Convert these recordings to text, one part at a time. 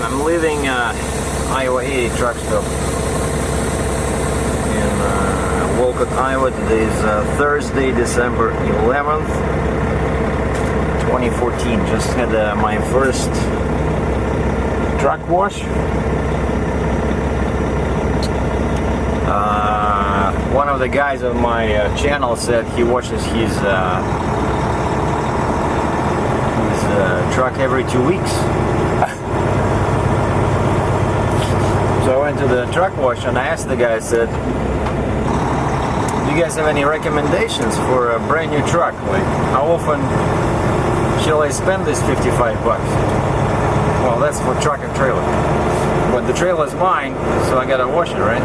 I'm leaving Iowa 80 truck stop in Wolcott, Iowa. Today is Thursday, December 11th, 2014. Just had my first truck wash. One of the guys on my channel said he washes his truck every 2 weeks. So I went to the truck wash and I asked the guy, I said, do you guys have any recommendations for a brand new truck? Like, how often shall I spend this 55 bucks? Well, that's for truck and trailer. But the trailer is mine, so I gotta wash it, right?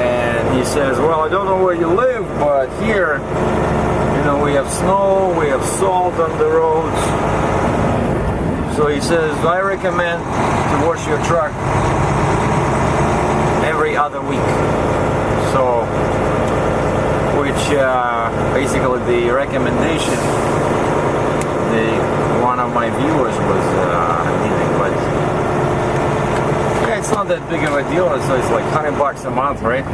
And he says, well, I don't know where you live, but here, you know, we have snow, we have salt on the roads. So he says, I recommend to wash your truck every other week. So, which basically the recommendation one of my viewers was leaving, but yeah, it's not that big of a deal. So it's like 100 bucks a month, right?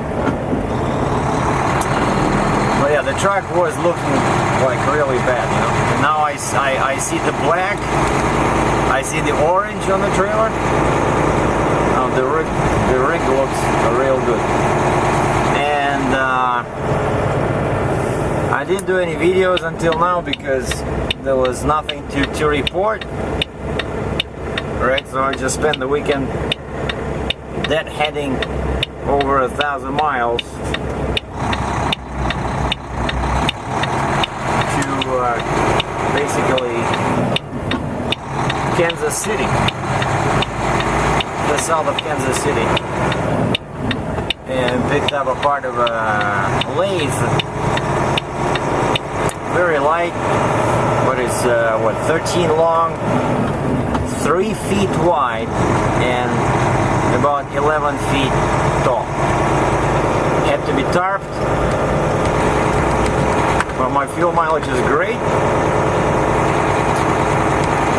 But yeah, the truck was looking like really bad, you know. And now I see the black, I see the orange on the trailer. Now the rig looks real good. And I didn't do any videos until now because there was nothing to report. Right, so I just spent the weekend deadheading over 1,000 miles basically Kansas City, the south of Kansas City, and picked up a part of a lathe, very light, but it's 13 long, 3 feet wide, and about 11 feet tall. Had to be tarped. But my fuel mileage is great,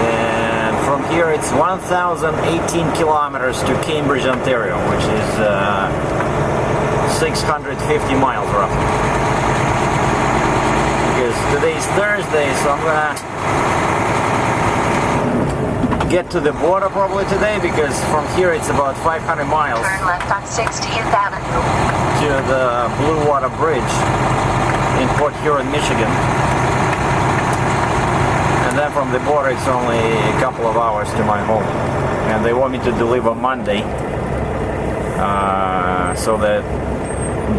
and from here it's 1,018 kilometers to Cambridge, Ontario, which is 650 miles roughly. Because today's Thursday, so I'm gonna get to the border probably today, because from here it's about 500 miles. Turn left on 60th Avenue to the Blue Water Bridge in Port Huron, Michigan, and then from the border it's only a couple of hours to my home, and they want me to deliver Monday, so that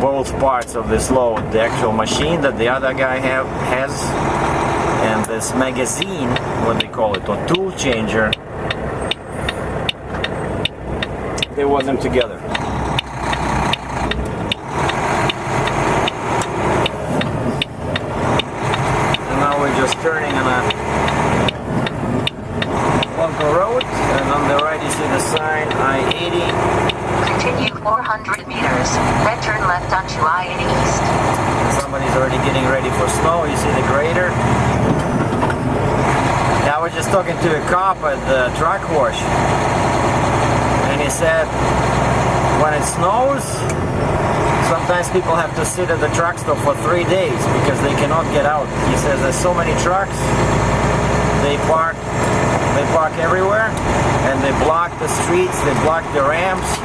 both parts of this load, the actual machine that the other guy has, and this magazine, what they call it, or tool changer, they want them together. Turning on a local road, and on the right you see the sign I-80. Continue 400 meters, then turn left onto I-80 East. And somebody's already getting ready for snow. You see the grader. Yeah, I was just talking to a cop at the truck wash, and he said when it snows, sometimes people have to sit at the truck stop for 3 days because they cannot get out. He says there's so many trucks, they park everywhere, and they block the streets, they block the ramps.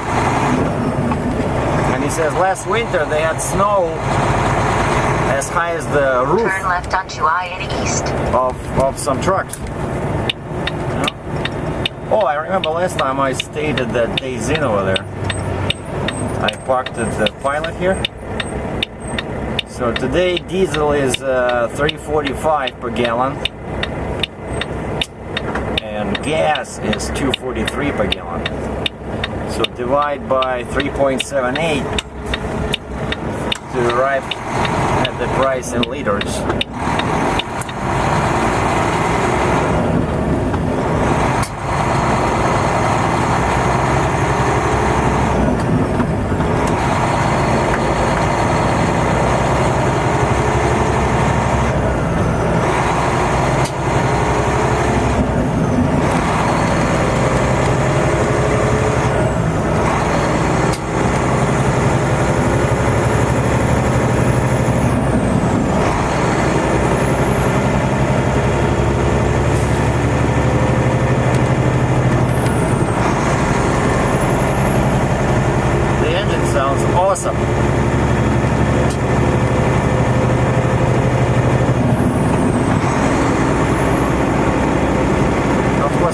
And he says last winter they had snow as high as the roof. Turn left onto I-80 East. Of some trucks. You know? Oh, I remember last time I stayed at that Days Inn over there. I parked at the Pilot here. So today diesel is $3.45 per gallon, and gas is $2.43 per gallon. So divide by 3.78 to arrive at the price in liters.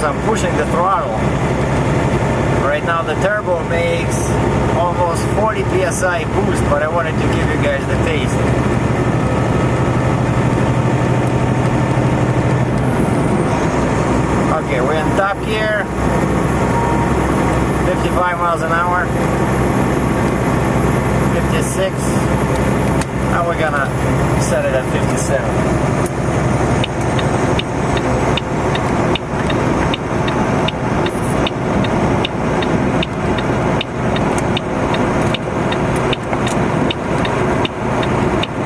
I'm pushing the throttle. Right now the turbo makes almost 40 psi boost, but I wanted to give you guys the taste. Okay, we're in top gear, 55 miles an hour, 56. Now we're gonna set it at 57.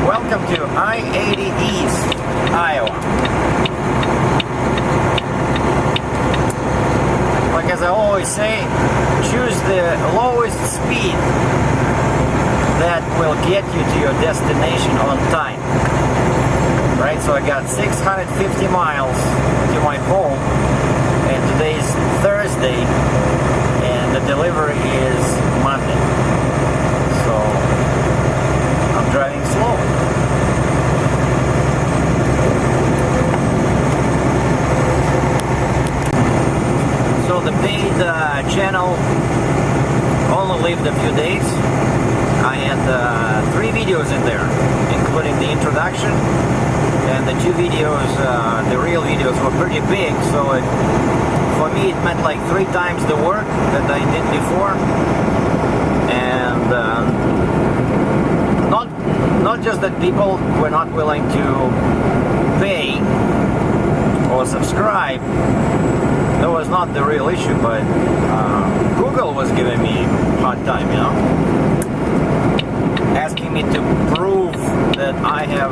Welcome to I-80 East, Iowa. Like as I always say, choose the lowest speed that will get you to your destination on time. Right, so I got 650 miles to my home, and today's Thursday, and the delivery is Monday. So I'm driving slow. So the paid channel only lived a few days. I had 3 videos in there, including the introduction, and the 2 videos, the real videos were pretty big, so for me it meant like 3 times the work that I did before. And not just that people were not willing to pay or subscribe. That was not the real issue, but Google was giving me a hard time, you know, asking me to prove that I have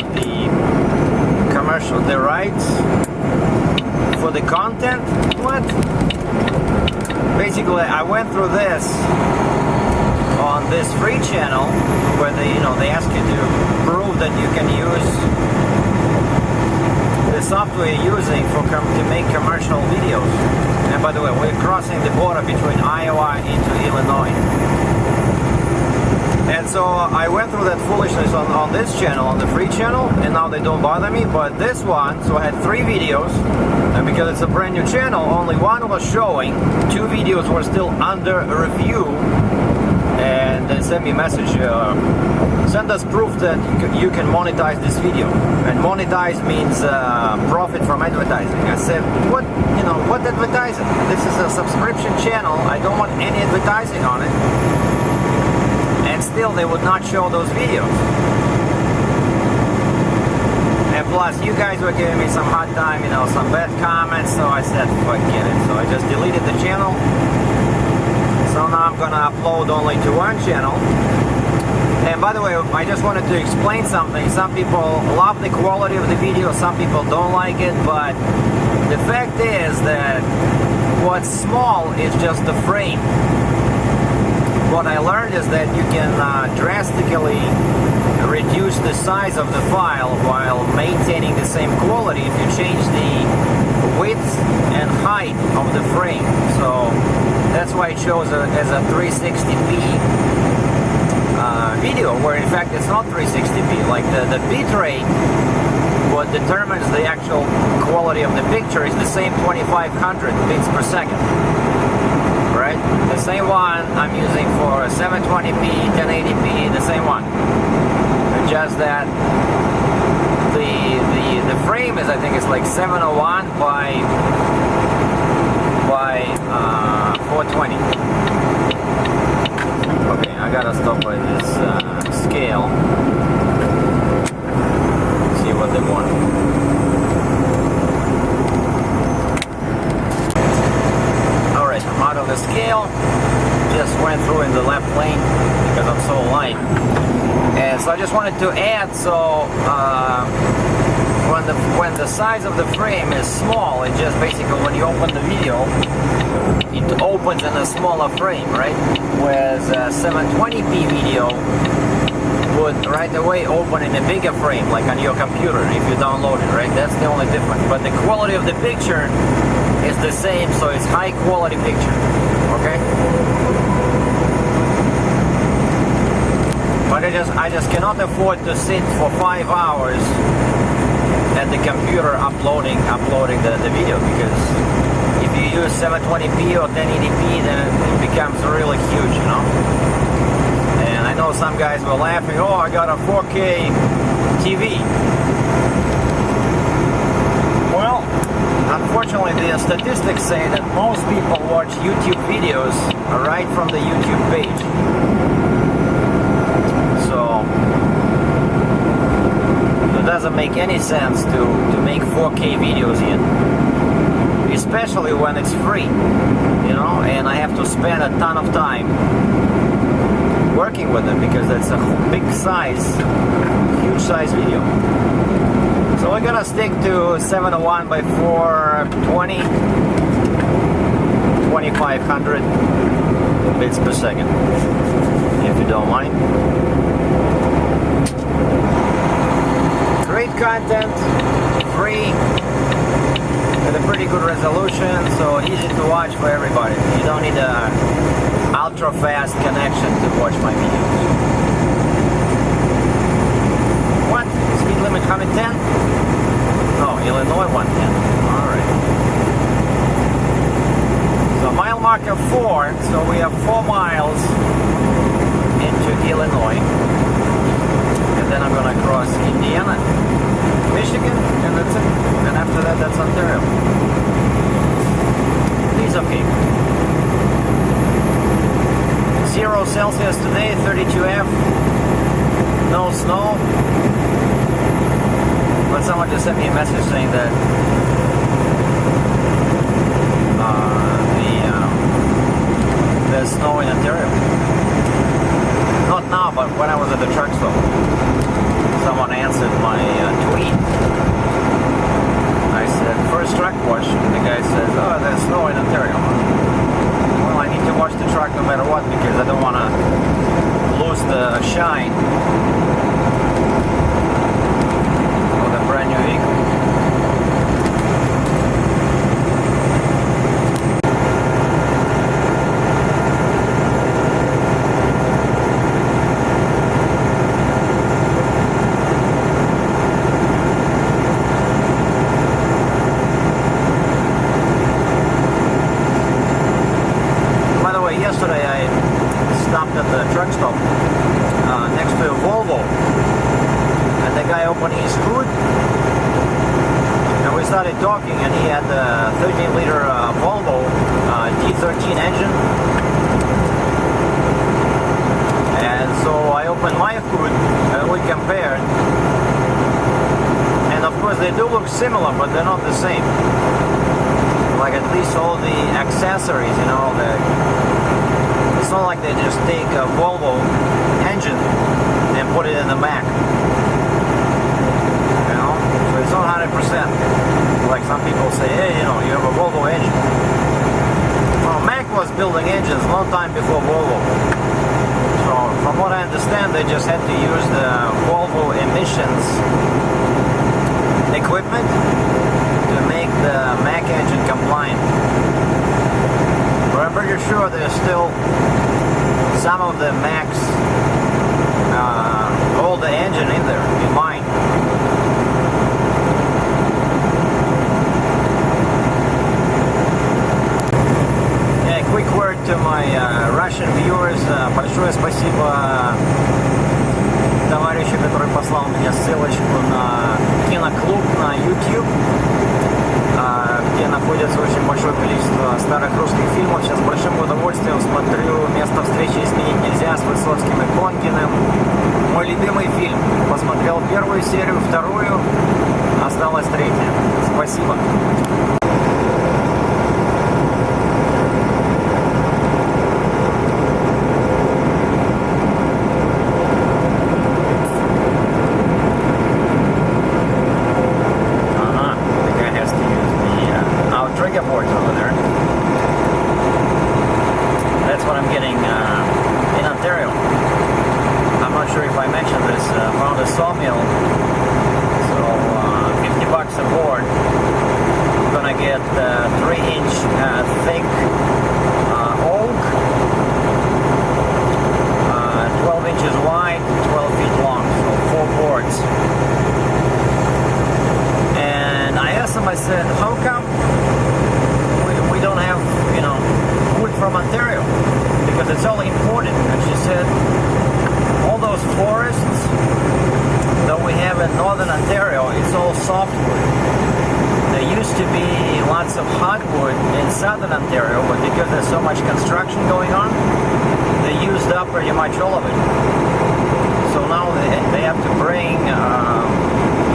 the rights for the content. What? Basically, I went through this on this free channel where they ask you to prove that you can use the software you're using to make commercial videos. And by the way, we're crossing the border between Iowa into Illinois. And so I went through that foolishness on this channel, on the free channel, and now they don't bother me. But this one, so I had 3 videos, and because it's a brand new channel, only 1 was showing, 2 videos were still under review, and they sent me a message, send us proof that you can monetize this video. And monetize means profit from advertising. I said, what advertising? This is a subscription channel. I don't want any advertising on it. And still they would not show those videos. And plus you guys were giving me some hard time, some bad comments, so I said forget it. So I just deleted the channel. So now I'm gonna upload only to 1 channel. And by the way, I just wanted to explain something. Some people love the quality of the video, some people don't like it, but the fact is that what's small is just the frame. What I learned is that you can drastically reduce the size of the file while maintaining the same quality if you change the width and height of the frame. So that's why it shows as a 360p video, where in fact it's not 360p. Like the bit rate, what determines the actual quality of the picture is the same 2500 bits per second. Right? The same one I'm using for 720p, 1080p, the same one. Just that the frame is, I think it's like 701 by 420. Okay, I gotta stop by this scale. See what they want. Alright, I'm out of the scale. Just went through in the left lane because I'm so light. And so I just wanted to add, so when the size of the frame is small, it just basically, when you open the video, it opens in a smaller frame, right? Whereas a 720p video would right away open in a bigger frame, like on your computer if you download it, right? That's the only difference. But the quality of the picture is the same, so it's high quality picture, okay? But I just cannot afford to sit for 5 hours at the computer uploading the video, because if you use 720p or 1080p, then it becomes really huge, you know. And I know some guys were laughing, oh, I got a 4K TV. Well, unfortunately, the statistics say that most people watch YouTube videos right from the YouTube page. So it doesn't make any sense to make 4K videos yet. Especially when it's free, you know, and I have to spend a ton of time working with it because that's a big size, huge size video. So we're gonna stick to 701 by 420, 2500 bits per second, if you don't mind. Great content, free, with a pretty good resolution, so easy to watch for everybody. You don't need a ultra fast connection to watch my videos. What? Speed limit 110? No, Illinois 110. Alright. So mile marker 4, so we have 4 miles into Illinois. And then I'm gonna cross Indiana, Michigan, and that's it. And after that, that's Ontario. Piece of cake. 0 Celsius today, 32F. No snow. But someone just sent me a message saying that there's snow in Ontario. Not now, but when I was at the truck stop, someone answered my tweet. I said, first truck wash, and the guy says, oh, there's snow in Ontario. Well, I need to wash the truck no matter what because I don't want to lose the shine of the brand new vehicle. Yesterday I stopped at the truck stop next to a Volvo, and the guy opened his hood, and we started talking, and he had a 13-liter Volvo D13 engine, and so I opened my hood and we compared, and of course they do look similar, but they're not the same. Like at least all the accessories, you know, it's not like they just take a Volvo engine and put it in the Mack. You know? So it's not 100%. Like some people say, hey, you know, you have a Volvo engine. Well, Mack was building engines a long time before Volvo. So from what I understand, they just had to use the Volvo emissions equipment to make the Mack engine compliant. But I'm pretty sure there's still some of the Mack's older engine in there, in mine. Yeah, quick word to my Russian viewers. Большое спасибо товарищу, который послал мне ссылочку на киноклуб на YouTube, где находится очень большое количество старых русских фильмов. Сейчас с большим удовольствием смотрю «Место встречи изменить нельзя» с Высоцким и Конкиным. Мой любимый фильм. Посмотрел первую серию, вторую, осталась третья. Спасибо. from Ontario because it's all imported. And she said all those forests that we have in northern Ontario, it's all softwood. There used to be lots of hardwood in southern Ontario, but because there's so much construction going on, they used up pretty much all of it. So now they have to bring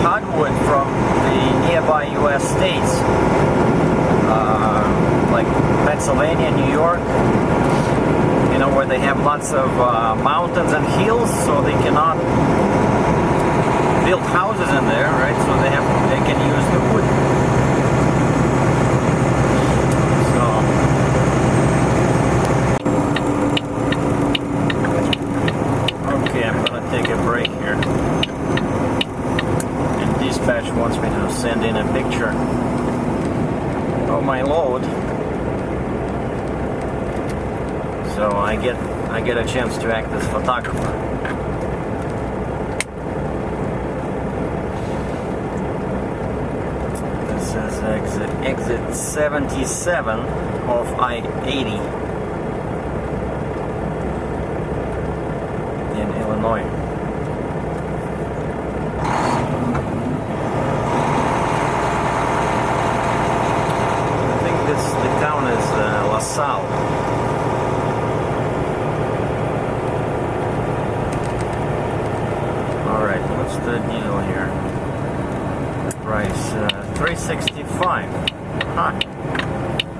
hardwood from the nearby US states, like Pennsylvania, New York, you know, where they have lots of mountains and hills, so they cannot build houses in there, right? So they can use the wood. Wants me to send in a picture of my load, so I get a chance to act as photographer. This is exit 77 of I-80 in Illinois. Alright, what's the deal here? Price $3.65. Huh.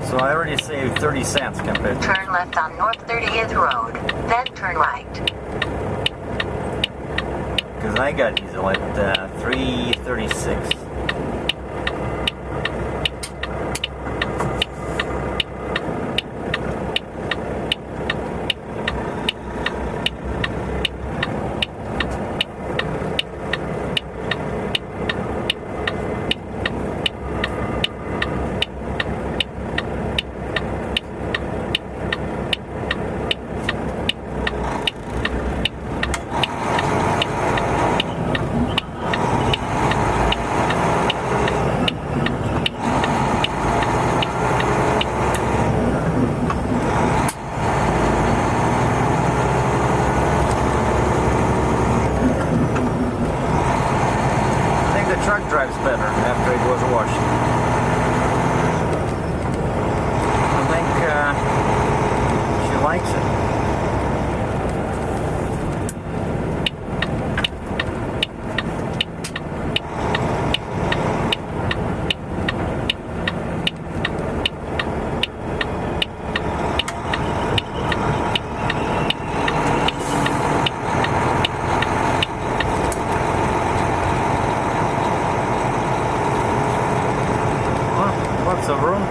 So I already saved 30 cents compared to... Turn left on North 30th Road, then turn right. Because I got diesel at $3.36. Drives better after it was washed. I think she likes it. Lots of room.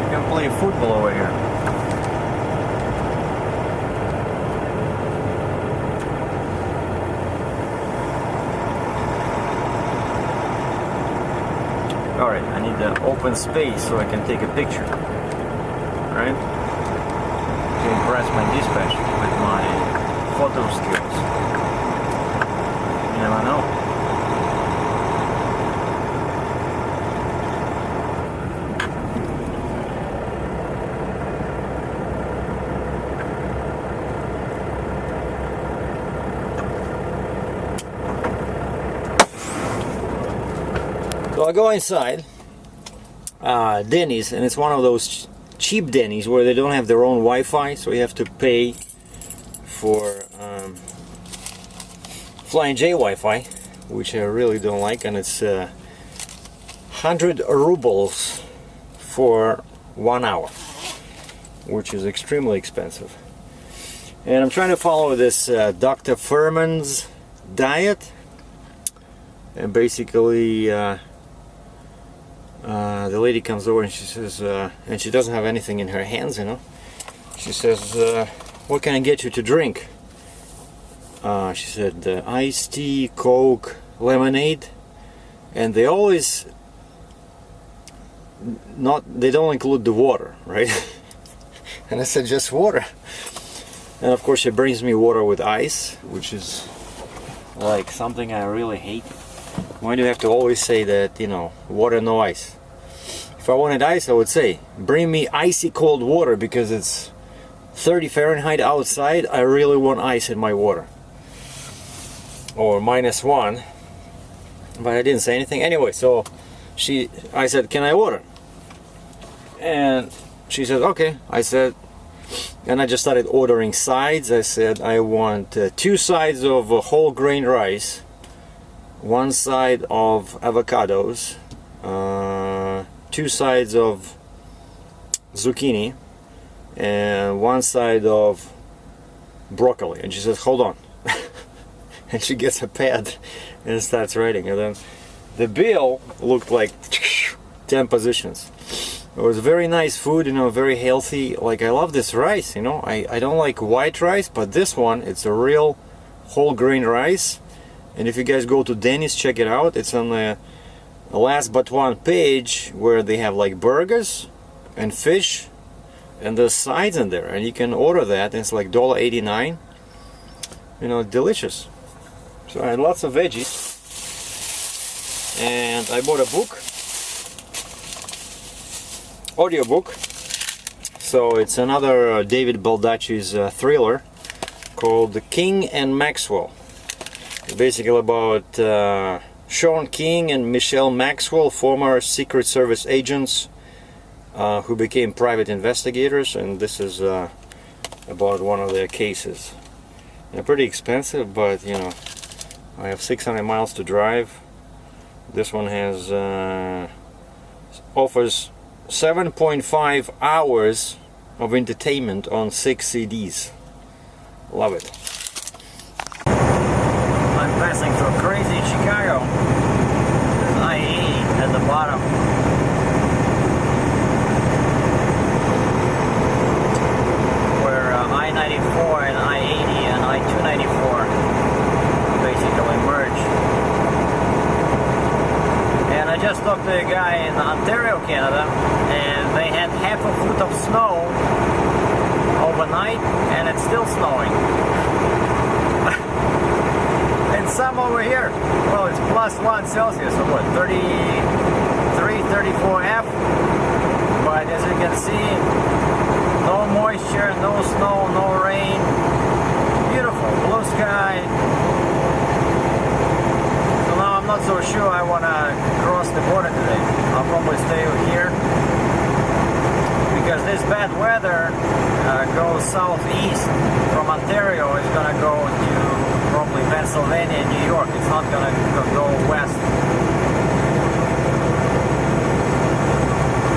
You can play football over here. Alright, I need the open space so I can take a picture. Right? To impress my dispatch with my photo skills. You never know. So I go inside Denny's, and it's one of those cheap Denny's where they don't have their own Wi-Fi, so you have to pay for Flying J Wi-Fi, which I really don't like, and it's 100 rubles for 1 hour, which is extremely expensive. And I'm trying to follow this Dr. Furman's diet, and basically the lady comes over and she says, and she doesn't have anything in her hands, you know. She says, what can I get you to drink? She said, iced tea, Coke, lemonade, and they always they don't include the water, right? And I said, just water. And of course she brings me water with ice, which is like something I really hate. Why do you have to always say that, you know, water no ice? If I wanted ice, I would say, bring me icy cold water because it's 30 Fahrenheit outside. I really want ice in my water. Or -1. But I didn't say anything. Anyway, so I said, can I order? And she said, okay. I said, and I just started ordering sides. I said, I want 2 sides of whole grain rice, 1 side of avocados, 2 sides of zucchini, and 1 side of broccoli. And she says, hold on. And she gets a pad and starts writing. And then the bill looked like 10 positions. It was very nice food, you know, very healthy. Like, I love this rice, you know. I don't like white rice, but this one, it's a real whole grain rice. And if you guys go to Denny's, check it out. It's on the last but one page where they have like burgers and fish and there's sides in there, and you can order that, and it's like $1.89. You know, delicious. So I had lots of veggies, and I bought a book, audiobook. So it's another David Baldacci's thriller called King and Maxwell. It's basically about Sean King and Michelle Maxwell, former Secret Service agents who became private investigators, and this is about one of their cases. They're pretty expensive, but you know, I have 600 miles to drive. This one has offers 7.5 hours of entertainment on 6 CDs. Love it. I'm passing through crazy Chicago. There's I-80 at the bottom. Where I-94 and I-80 and I-294 basically merge. And I just talked to a guy in Ontario, Canada, and they had half a foot of snow overnight, and it's still snowing. And some over here, well, it's +1 Celsius, so what, 33, 34 F? But as you can see, no moisture, no snow, no rain. Beautiful, blue sky. So now I'm not so sure I want to cross the border today. I'll probably stay here, because this bad weather goes southeast from Ontario. It's going to go to probably Pennsylvania and New York. It's not going to go west.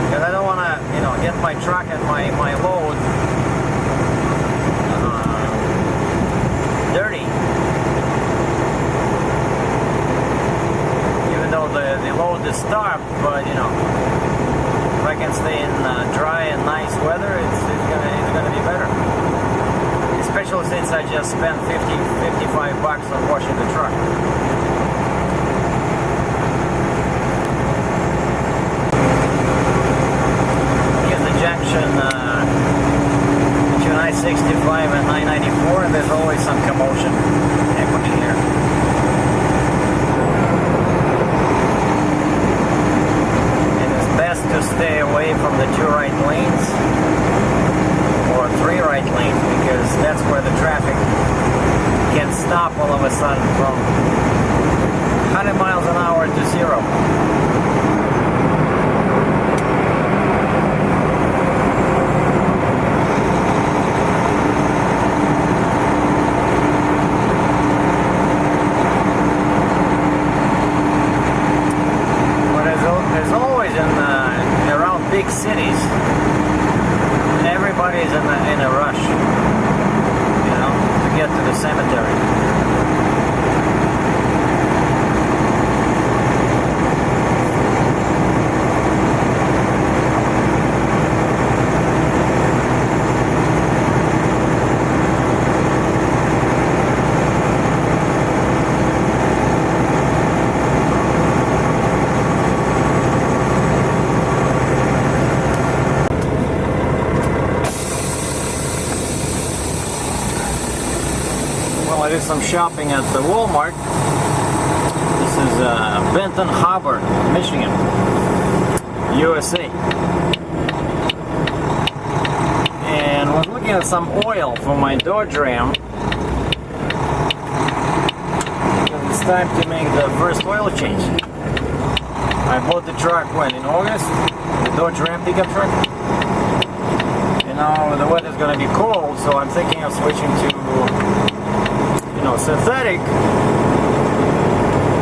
Because I don't want to, you know, get my truck and my load dirty. Even though the load is starved, but you know, if I can stay in dry and nice weather, it's gonna be better. Especially since I just spent $55 on washing the truck. Here's the junction between I-65 and I-94, and there's always some commotion happening here. And it's best to stay away from the 2 right lanes or 3 right lanes, because that's where the traffic can stop all of a sudden from 100 miles an hour to 0. There's always around big cities, everybody's in a rush, you know, to get to the cemetery. I did some shopping at the Walmart. This is Benton Harbor, Michigan. USA. And was looking at some oil for my Dodge Ram. It's time to make the first oil change. I bought the truck when? In August? The Dodge Ram pickup truck. You know, the weather's gonna be cold, so I'm thinking of switching to, you know, synthetic.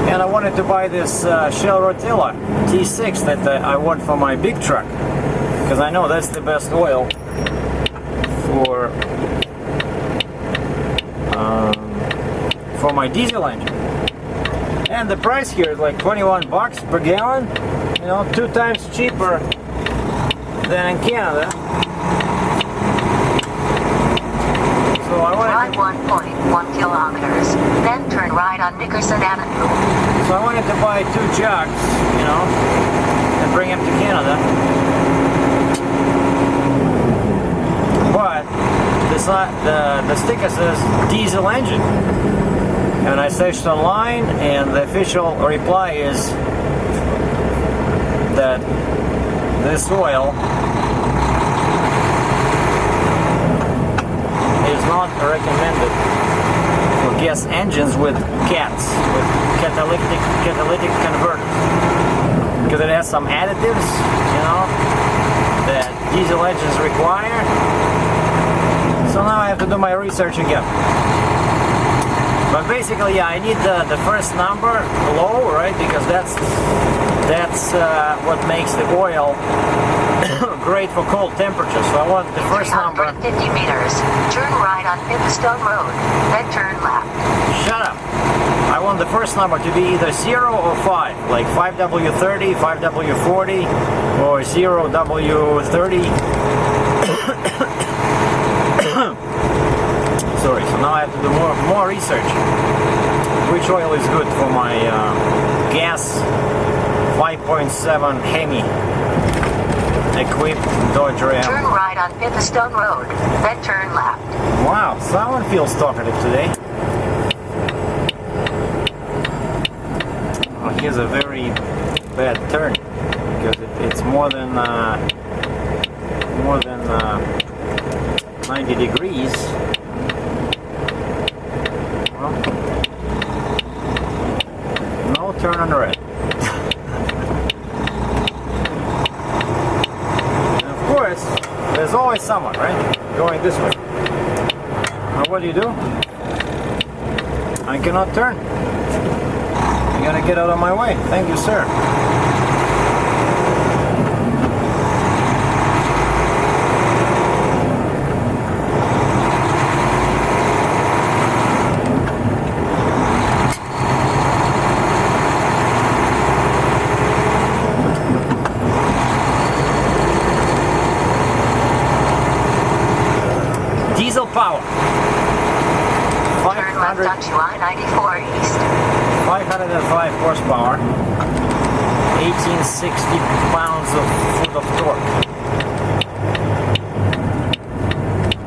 And I wanted to buy this Shell Rotella T6 that I want for my big truck, because I know that's the best oil for my diesel engine. And the price here is like 21 bucks per gallon, you know, 2 times cheaper than in Canada. So I wanted Drive 1.1 kilometers, then turn right on Nickerson Avenue. So I wanted to buy 2 jugs, you know, and bring them to Canada. But the sticker says diesel engine. And I searched online, and the official reply is that this oil is not recommended for gas engines with CATs, with catalytic converters, because it has some additives, you know, that diesel engines require. So now I have to do my research again. But basically, yeah, I need the first number low, right? Because that's what makes the oil great for cold temperatures. So I want the first number. 350 meters, turn right on Pipstone Road, then turn left. Shut up. I want the first number to be either 0 or 5, like 5W30, 5W40, or 0W30. Sorry, so now I have to do more research. Which oil is good for my gas 5.7 Hemi equipped Dodge Ram. Turn right on Pipstone Road, then turn left. Wow, someone feels talkative today. Well, here's a very bad turn, because it's more than 90 degrees. Well, no turn on red. And of course, there's always someone, right, going this way. Now what do? I cannot turn. You gotta get out of my way. Thank you, sir. Diesel power. Turn left onto I-94 East. 505 horsepower, 1860 pounds-foot of torque.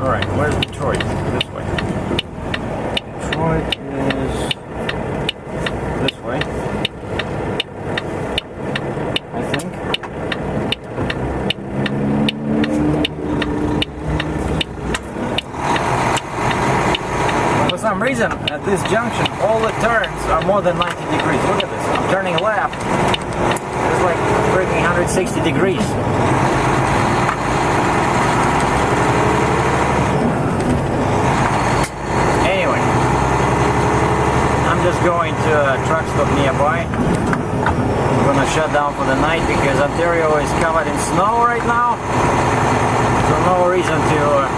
Alright, where's Detroit? This way. Detroit is this way, I think. For some reason, at this junction, all the turns are more than 90 degrees. Look at this. I'm turning left. It's like freaking 160 degrees. Anyway, I'm just going to a truck stop nearby. I'm gonna shut down for the night because Ontario is covered in snow right now. So no reason to